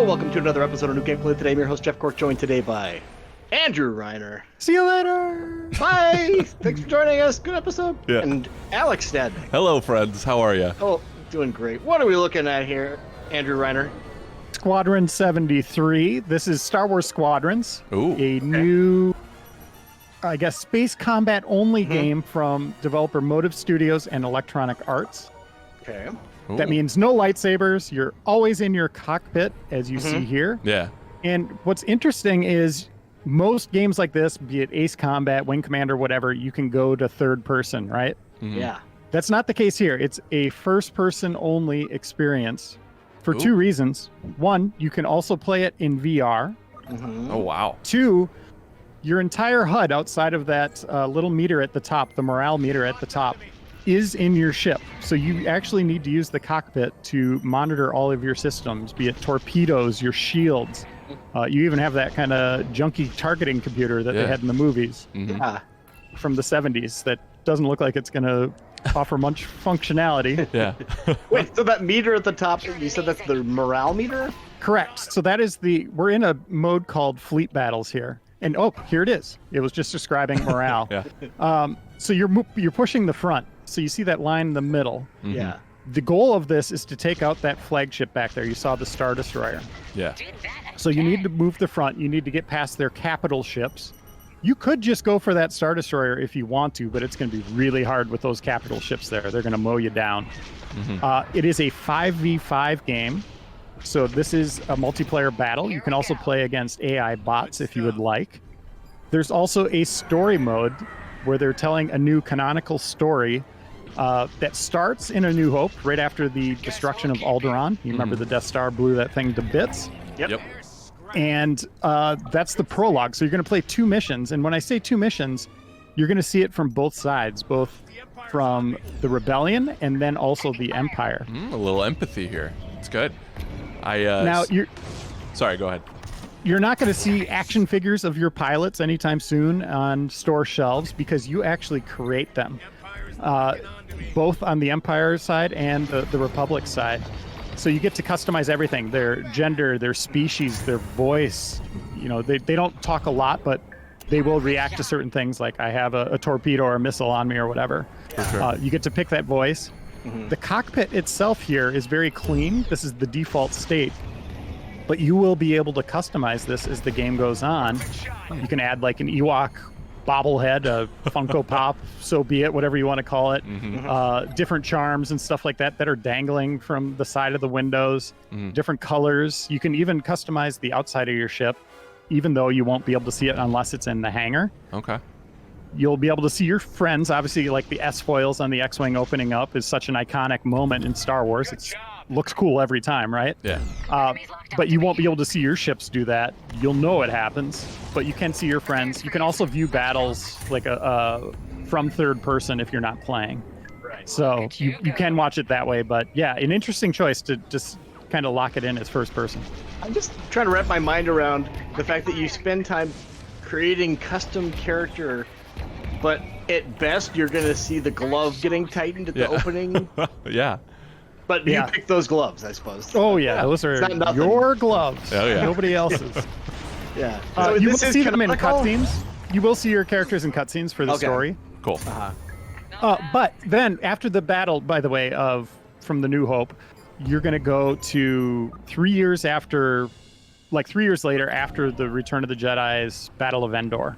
welcome to another episode of New Gameplay. Today I'm your host, Jeff Cork, joined today by Andrew Reiner. See you later! Bye! Thanks for joining us. Good episode. Yeah. And Alex Stadnik. Hello, friends. How are you? Oh, doing great. What are we looking at here, Andrew Reiner? Squadron 73. This is Star Wars Squadrons. Ooh. A new, I guess, space combat only game from developer Motive Studios and Electronic Arts. Okay. Ooh. That means no lightsabers. You're always in your cockpit, as you see here. Yeah. And what's interesting is most games like this, be it Ace Combat, Wing Commander, whatever, you can go to third person, right? Mhm. Yeah. That's not the case here. It's a first person only experience for Ooh. two reasons. One, you can also play it in VR. Mm-hmm. Oh, wow. Two, your entire HUD outside of that little meter at the top, the morale meter at the top, is in your ship. So you actually need to use the cockpit to monitor all of your systems, be it torpedoes, your shields. You even have that kind of junky targeting computer that they had in the movies Mhm. Yeah. from the 70s that doesn't look like it's going to offer much functionality. Yeah. Wait, so that meter at the top, you said that's the morale meter? Correct. So that is we're in a mode called fleet battles here. And oh, here it is. It was just describing morale. Yeah. So you're pushing the front. So you see that line in the middle. Mhm. Yeah. The goal of this is to take out that flagship back there. You saw the Star Destroyer. Yeah. So you need to move the front. You need to get past their capital ships. You could just go for that Star Destroyer if you want to, but it's going to be really hard with those capital ships there. They're going to mow you down. It is a 5v5 game. So this is a multiplayer battle. You can also play against AI bots if you would like. There's also a story mode where they're telling a new canonical story that starts in A New Hope, right after the destruction of Alderaan. You remember the Death Star blew that thing to bits? Yep. And that's the prologue. So you're going to play two missions. And when I say two missions, you're going to see it from both sides, both from the Rebellion and then also the Empire. A little empathy here. It's good. Now, Sorry, go ahead. you're not going to see action figures of your pilots anytime soon on store shelves because you actually create them, both on the Empire side and the Republic side. So you get to customize everything, their gender, their species, their voice. You know, they don't talk a lot, but they will react to certain things like I have a torpedo or a missile on me or whatever. For sure. You get to pick that voice. The cockpit itself here is very clean. This is the default state. But you will be able to customize this as the game goes on. You can add like an Ewok bobblehead, a Funko Pop, so be it, whatever you want to call it. Different charms and stuff like that are dangling from the side of the windows. Different colors. You can even customize the outside of your ship, even though you won't be able to see it unless it's in the hangar. Okay. You'll be able to see your friends. Obviously, like the S-foils on the X-Wing opening up is such an iconic moment in Star Wars. It looks cool every time, right? Yeah. But you won't be able to see your ships do that. You'll know it happens, but you can see your friends. You can also view battles like from third person if you're not playing. Right. So you can watch it that way. But yeah, an interesting choice to just kind of lock it in as first person. I'm just trying to wrap my mind around the fact that you spend time creating custom character, but at best you're going to see the glove getting tightened at the opening. Yeah. But you pick those gloves, I suppose. Oh yeah, those are It's not nothing. your gloves. Oh, yeah. Nobody else's. Yeah. You will this is see them in canonical? cutscenes. You will see your characters in cutscenes for the Okay. story. Cool. But then after the battle, by the way, from the New Hope, you're going to go to 3 years later, after the Return of the Jedi's Battle of Endor.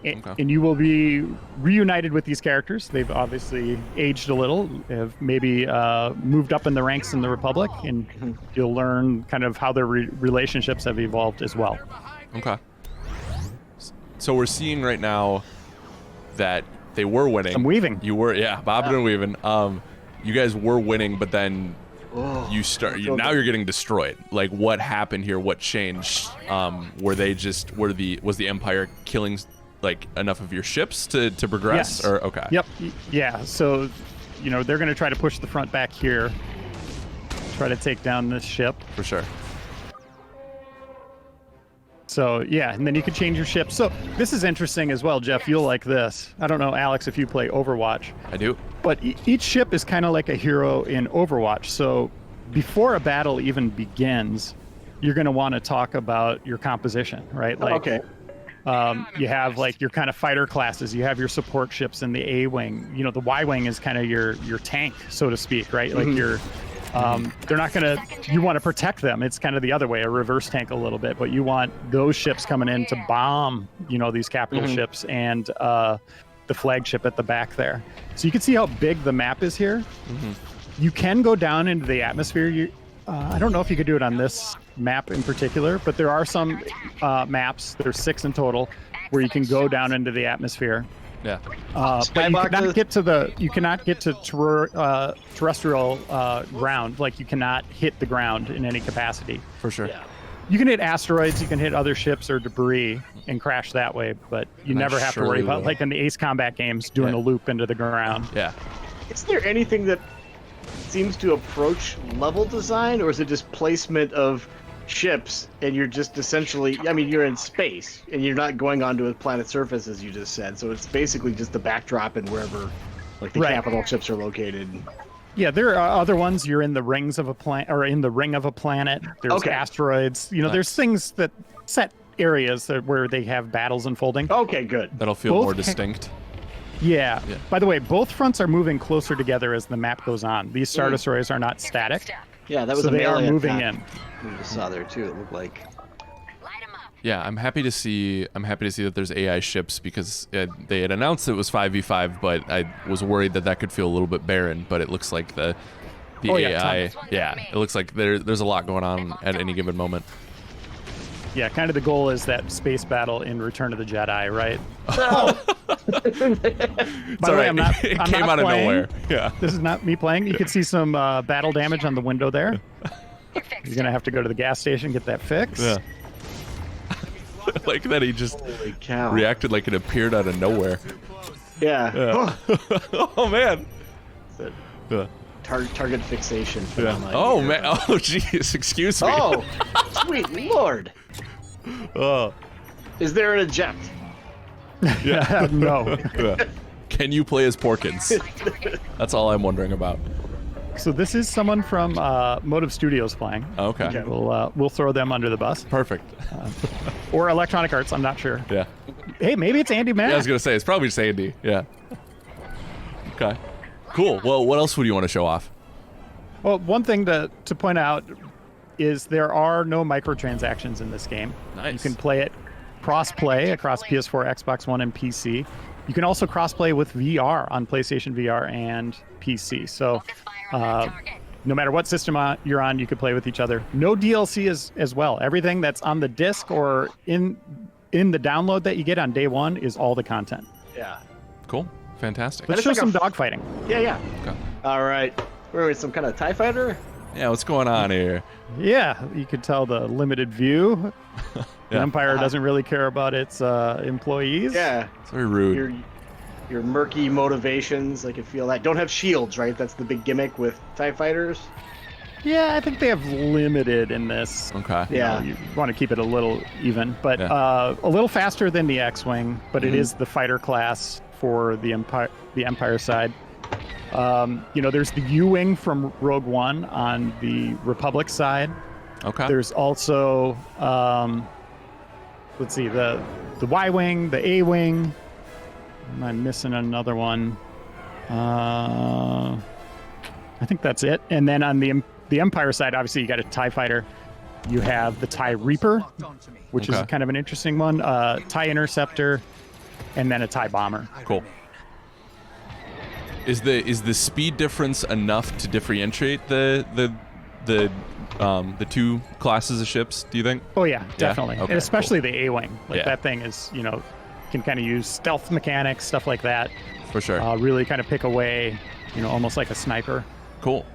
Okay. And you will be reunited with these characters. They've obviously aged a little, have maybe moved up in the ranks in the Republic, and you'll learn kind of how their relationships have evolved as well. Okay. So we're seeing right now that they were winning. I'm weaving. You were, bobbing and weaving. You guys were winning, but then now you're getting destroyed. Like, what happened here? What changed? Was the Empire killing like enough of your ships to progress? Yes. Or okay. Yep. Yeah. So, they're going to try to push the front back here, try to take down this ship. For sure. So yeah, and then you can change your ship. So this is interesting as well, Jeff. You'll like this. I don't know, Alex, if you play Overwatch. I do. But each ship is kind of like a hero in Overwatch. So before a battle even begins, you're going to want to talk about your composition, right? Like, Okay. You have like your kind of fighter classes. You have your support ships in the A wing. You know, the Y wing is kind of your tank, so to speak, right? Like you're, they're not gonna. You want to protect them. It's kind of the other way, a reverse tank a little bit. But you want those ships coming in to bomb, you know, these capital ships and the flagship at the back there. So you can see how big the map is here. You can go down into the atmosphere. I don't know if you could do it on this map in particular, but there are some maps, there's 6 in total, where you can go down into the atmosphere. Yeah. But you cannot get to terrestrial ground. Like, you cannot hit the ground in any capacity. For sure. Yeah. You can hit asteroids, you can hit other ships or debris and crash that way, but you never have to worry about, like in the Ace Combat games, doing a loop into the ground. Yeah. Is there anything that seems to approach level design, or is it just placement of ships and you're just essentially, I mean, you're in space and you're not going onto a planet's surface, as you just said, so it's basically just the backdrop and wherever like the capital ships are located? Yeah, there are other ones. You're in the rings of a planet, or in the ring of a planet. There's asteroids. You know, there's things that set areas where they have battles unfolding. Okay, good. That'll feel more distinct. Yeah. By the way, both fronts are moving closer together as the map goes on. These Star Destroyers are not static. Yeah, that was so a they are melee moving attack. in. We just saw there too. It looked like. Yeah, I'm happy to see that there's AI ships, because they had announced it was 5v5, but I was worried that could feel a little bit barren. But it looks like the AI, it looks like there's a lot going on at any given moment. Yeah, kind of the goal is that space battle in Return of the Jedi, right? By the way, it came out of nowhere. Yeah. This is not me playing. You can see some battle damage on the window there. You're going to have to go to the gas station, get that fixed. Yeah. Like that he just reacted like it appeared out of nowhere. Yeah. Oh, man. Target fixation. Oh, man. Oh, jeez. Excuse me. Oh, sweet Lord. Oh. Is there an eject? Yeah. No. Yeah. Can you play as Porkins? That's all I'm wondering about. So this is someone from Motive Studios playing. Okay. We'll throw them under the bus. Perfect. Or Electronic Arts, I'm not sure. Yeah. Hey, maybe it's Andy Mack. Yeah, I was going to say, it's probably just Andy. Yeah. Okay. Cool. Well, what else would you want to show off? Well, one thing to point out is there are no microtransactions in this game. Nice. You can play it cross-play across PS4, Xbox One, and PC. You can also cross-play with VR on PlayStation VR and PC. So no matter what system you're on, you could play with each other. No DLC as well. Everything that's on the disc or in the download that you get on day one is all the content. Yeah. Cool. Fantastic. Let's show some dogfighting. Yeah. Okay. All right. Where are we? Some kind of TIE fighter? Yeah, what's going on here? Yeah, you could tell the limited view. The Empire doesn't really care about its employees. Yeah. It's very rude. Your murky motivations, I can feel that. Don't have shields, right? That's the big gimmick with TIE fighters. Yeah, I think they have limited in this. Okay. Yeah. You want to keep it a little even, but a little faster than the X-Wing, but it is the fighter class for the Empire side. There's the U-Wing from Rogue One on the Republic side. Okay. There's also, let's see, the Y-Wing, the A-Wing. Am I missing another one? I think that's it. And then on the Empire side, obviously you got a TIE fighter. You have the TIE Reaper, which is kind of an interesting one. TIE Interceptor, and then a TIE Bomber. Cool. Is the speed difference enough to differentiate the two classes of ships, do you think? Oh yeah, definitely. Okay, and especially the A-Wing. Like that thing is, can kind of use stealth mechanics, stuff like that. For sure. Really kind of pick away, almost like a sniper. Cool.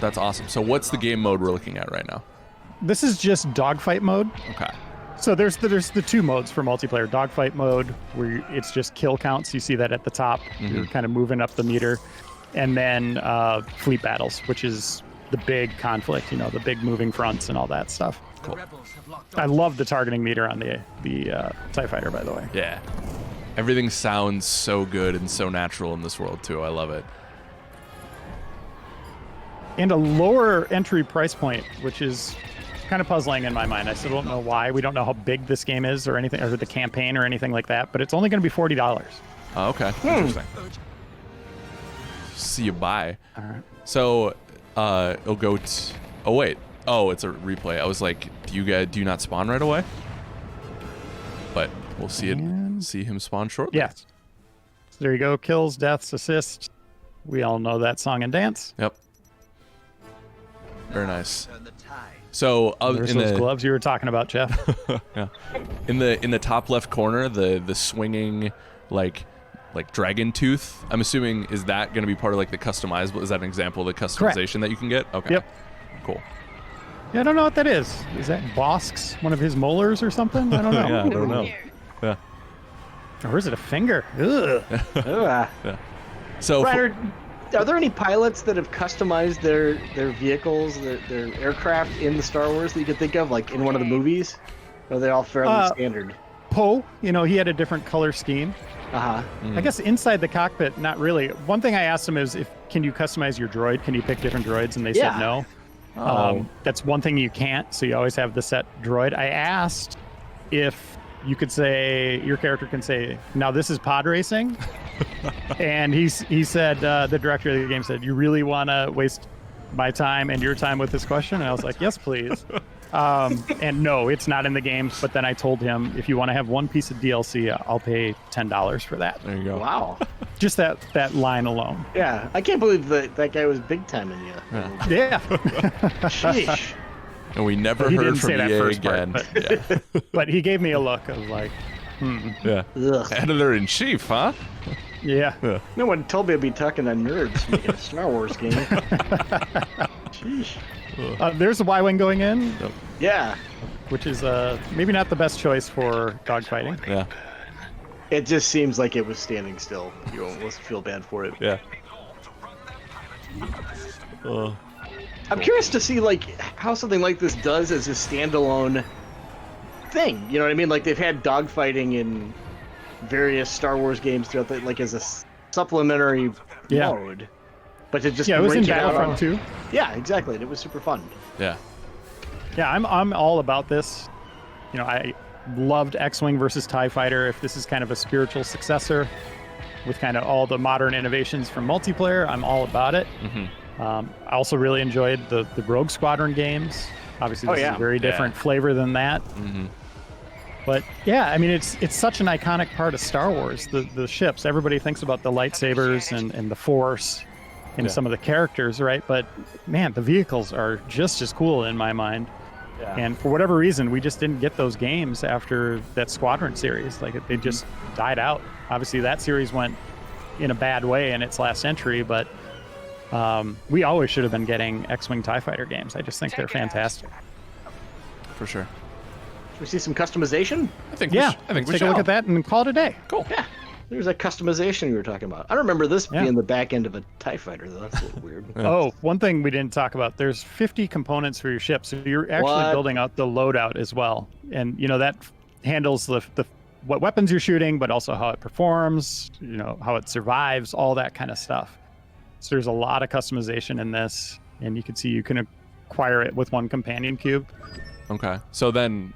That's awesome. So what's the game mode we're looking at right now? This is just dogfight mode. Okay. So there's the two modes for multiplayer. Dogfight mode, where it's just kill counts. You see that at the top. You're kind of moving up the meter. And then fleet battles, which is the big conflict, the big moving fronts and all that stuff. Cool. I love the targeting meter on the TIE Fighter, by the way. Yeah. Everything sounds so good and so natural in this world, too. I love it. And a lower entry price point, which is kind of puzzling in my mind. I still don't know why. We don't know how big this game is or anything, or the campaign or anything like that. But it's only going to be $40. Oh, okay. Interesting. See you buy. All right. So, it'll go. Oh wait. Oh, it's a replay. I was like, do you not spawn right away? But we'll see see him spawn shortly. Yes. So there you go. Kills, deaths, assists. We all know that song and dance. Yep. Very nice. So There's in those the gloves you were talking about, Jeff. yeah, in the top left corner, the swinging like dragon tooth. I'm assuming, is that going to be part of like the customizable? Is that an example of the customization that you can get? Okay. Yep. Cool. Yeah, I don't know what that is. Is that Bosk's, one of his molars or something? I don't know. Yeah, I don't know. Yeah. Or is it a finger? Ugh. Ugh. Yeah. So Reiner, are there any pilots that have customized their vehicles, their aircraft in the Star Wars that you could think of, like in one of the movies? Or are they all fairly standard? Poe, he had a different color scheme. Uh-huh. I guess inside the cockpit, not really. One thing I asked him is, can you customize your droid? Can you pick different droids? And they said no. Oh. That's one thing you can't, so you always have the set droid. I asked if you could say, your character can say, now this is pod racing. And he said, the director of the game said, you really want to waste my time and your time with this question? And I was like, yes, please. And no, it's not in the game. But then I told him, if you want to have one piece of DLC, I'll pay $10 for that. There you go. Wow. Just that line alone. Yeah, I can't believe that guy was big time in you. Yeah. Sheesh. And we never He heard didn't from say that EA first part, again. but- Yeah. But he gave me a look of like, Yeah. Ugh. Editor in chief, huh? yeah. No one told me I'd be talking to nerds making a Star Wars game. Sheesh. There's a Y-Wing going in, Yeah. which is maybe not the best choice for dogfighting. Yeah. It just seems like it was standing still. You almost feel bad for it. Yeah. I'm curious to see like how something like this does as a standalone thing. You know what I mean? Like they've had dogfighting in various Star Wars games throughout the, like as a supplementary mode. But to just Yeah, it was in break out Battlefront on- too. Yeah, exactly. And it was super fun. Yeah. Yeah, I'm all about this. I loved X-Wing versus TIE Fighter. If this is kind of a spiritual successor with kind of all the modern innovations from multiplayer, I'm all about it. I also really enjoyed the Rogue Squadron games. Obviously, this is a very different flavor than that. But yeah, I mean, it's such an iconic part of Star Wars. The ships, everybody thinks about the lightsabers and the Force and some of the characters, right? But man, the vehicles are just as cool in my mind. Yeah. And for whatever reason, we just didn't get those games after that Squadron series. Like they just died out. Obviously, that series went in a bad way in its last entry, but we always should have been getting X-Wing TIE Fighter games. I just think they're fantastic. For sure. Should we see some customization? I think Yeah, I think we take shall. a look at that and call it a day. Cool. Yeah. There's that customization you were talking about. I remember this being the back end of a TIE fighter, though. That's a little weird. Oh, one thing we didn't talk about, there's 50 components for your ship, so you're actually building out the loadout as well. And that handles the what weapons you're shooting, but also how it performs, how it survives, all that kind of stuff. So there's a lot of customization in this, and you can see you can acquire it with one companion cube. Okay. So then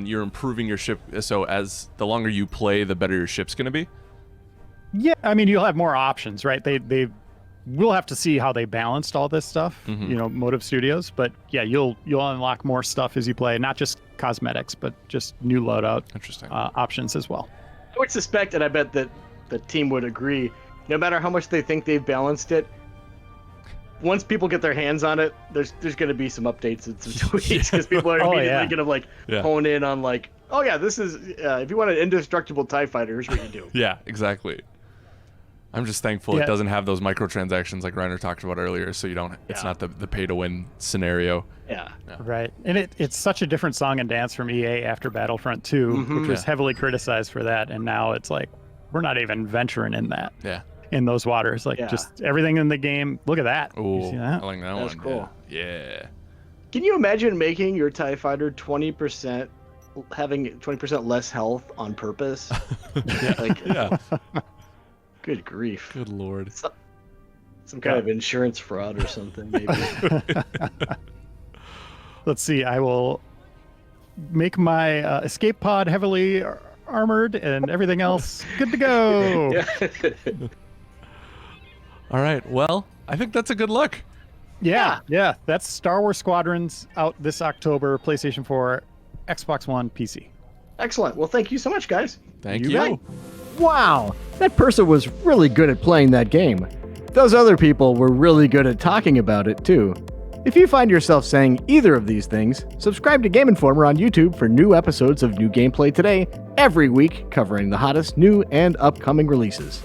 you're improving your ship. So as the longer you play, the better your ship's going to be? Yeah, I mean, you'll have more options, right? We'll have to see how they balanced all this stuff, Motive Studios. But yeah, you'll unlock more stuff as you play, not just cosmetics, but just new loadout options as well. I would suspect, and I bet that the team would agree, no matter how much they think they've balanced it, once people get their hands on it, there's going to be some updates and some tweaks because people are immediately going to hone in on like, oh yeah, this is if you want an indestructible TIE fighter, here's what you do. Yeah, exactly. I'm just thankful it doesn't have those microtransactions like Reiner talked about earlier, so you don't. It's not the pay to win scenario. Yeah. Right, and it's such a different song and dance from EA after Battlefront 2, which was heavily criticized for that, and now it's like we're not even venturing in that. Yeah. In those waters, just everything in the game. Look at that. Ooh, you see that? I like that That's one. cool. Yeah. Can you imagine making your TIE fighter 20%, having 20% less health on purpose? Yeah. Good grief. Good lord. Some kind of insurance fraud or something, maybe. Let's see. I will make my escape pod heavily armored and everything else good to go. All right. Well, I think that's a good look. Yeah. That's Star Wars Squadrons out this October, PlayStation 4, Xbox One, PC. Excellent. Well, thank you so much, guys. Thank You you. bet. Wow, that person was really good at playing that game. Those other people were really good at talking about it, too. If you find yourself saying either of these things, subscribe to Game Informer on YouTube for new episodes of New Gameplay Today every week, covering the hottest new and upcoming releases.